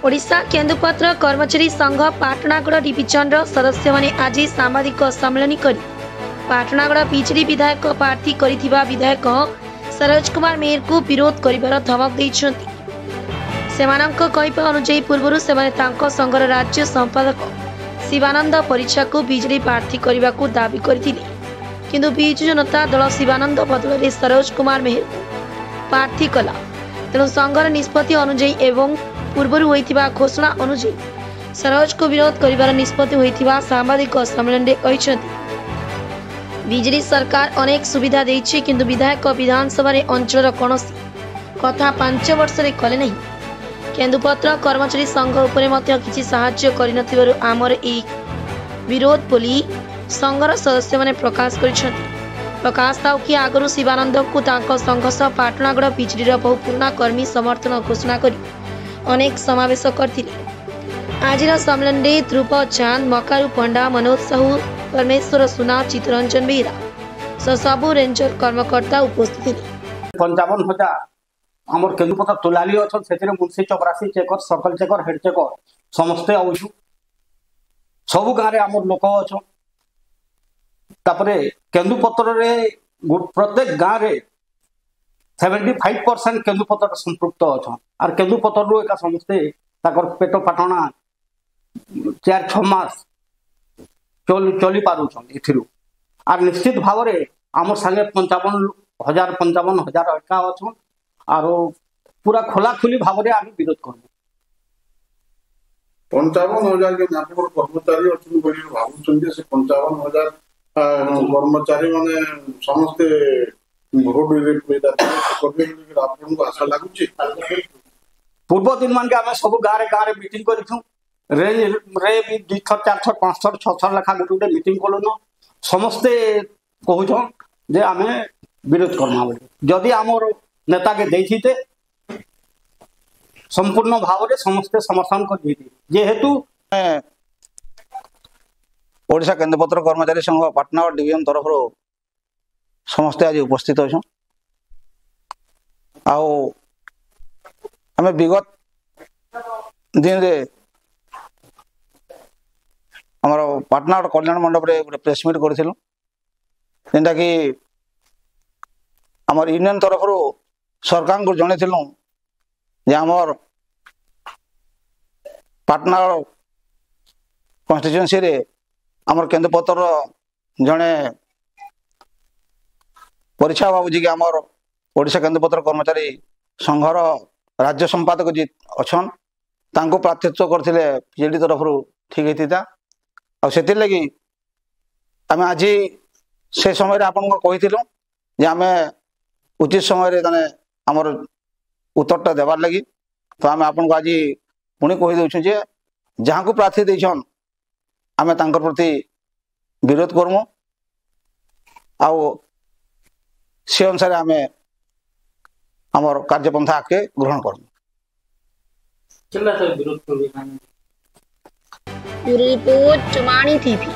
ओडिशा केन्दुपत्र कर्मचारी संघ पाटणागड़ डिविजन सदस्य माने आज सांबादिक सम्मेलन कर पाटणागड़ बीजेडी विधायक प्रार्थी करिथिबा विधायक सरोज कुमार मेहर को विरोध करिबार धमक दैछन्ति। सेमानंक कहवा अनुसार पूर्व से संघर राज्य संपादक शिवानंद परिछा को बीजेडी प्रार्थी करने को दाबी करथिले, किंतु बिजु जनता दल शिवानंद बदल में सरोज कुमार मेहर प्रार्थी कला। तेणु संघर निष्पत्ति अनुଯାयी एवं पूर्व होइथिबा घोषणा अनुଯାयी सरोज को विरोध करिबार निष्पत्ति होइथिबा सांबादिक सम्मेलन में कहिसंति। बीजेडी सरकार अनेक सुविधा देइछि, किंतु विधायक विधानसभा अंचल कौनसी कथा 5 वर्ष रे कले नहीं। केन्दुपत्र कर्मचारी संघ उपरे मध्य किछि साहाय्य करिनथिबारु आमर ए विरोध बोली संघर सदस्य माने प्रकाश करिसंति। प्रकाश ताऊ कि आगरु शिवानंद को तांको संघ सह पाटणागड़ बीजेडी बहु पुराना कर्मी समर्थन घोषणा करी अनेक समावेश करथिले। आजिर सम्मेलन में ध्रुव चांद, मकारू पंडा, मनोज साहू, परमेश्वर सुना, चित्तरंजन बेहरा सबू रेंजर कर्मकर्ता उपस्थित थे। 55,000 आमर केन्दुपत्र तुलाली अच्छा से मुंशी चपरासी checker circle checker head checker समस्ते आउछु सबु गाँव आमर लोक अच्छा केन्दुपत्र प्रत्येक गाँव में 75% केन्दुपत्र संपृक्त अच्छा और केन्दुपत्र एका समस्ते पेट पाटना 4-6 मास चली पारुछन और निश्चित भाव में आम संगे 55,000 एका अच्छा और पूरा खोला खुली भाव में आम विरोध कर 55,000 के कर्मचारी अच्छे भावुं से 55,000 कर्मचारी माने समस्ते आशा लगुच। पूर्व दिन मान के सब गाँव मीटिंग करूँ रेंज रे भी 2 थर 4 थर 5 थर 6 थर लेखा गोटे मीटिंग कलुन समस्ते कहून जे आम विरोध करना बोली जदि आमर नेता के देते संपूर्ण भाव में समस्ते समर्थन कर जेहेतु ओडिशा केन्दुपत्र कर्मचारी संघ पाटना डिवीजन तरफ समस्ते आज उपस्थित अच्छा आम विगत दिन रे आमर पाटना कल्याण मंडप रे गोटे प्रेस मीट करूँ जेनटा कि आमर यूनियन तरफ सरकार को जनइलु जे आमर पाटना कन्स्टिट्युएंसी रे आमर केन्दुपत्र जड़े परिछा बाबूजी के आमर ओडिशा केन्दुपत्र कर्मचारी संघर राज्य संपादक जी अच्छन तांको प्रार्थित्व करते बीजेडी तरफ ठीक होता आर लगी आम आज से समय आपन कही जे आम उचित समय आमर उत्तरटा देवार लगी तो आम आपन को आज पुणी कहीदे जे जहाँ को प्रार्थी देछन आम तांकर प्रति विरोध करमु आउ से अनुसार आम आमर कार्यपंथा आगे ग्रहण करमु। रिपोर्ट चुमाणी टीवी।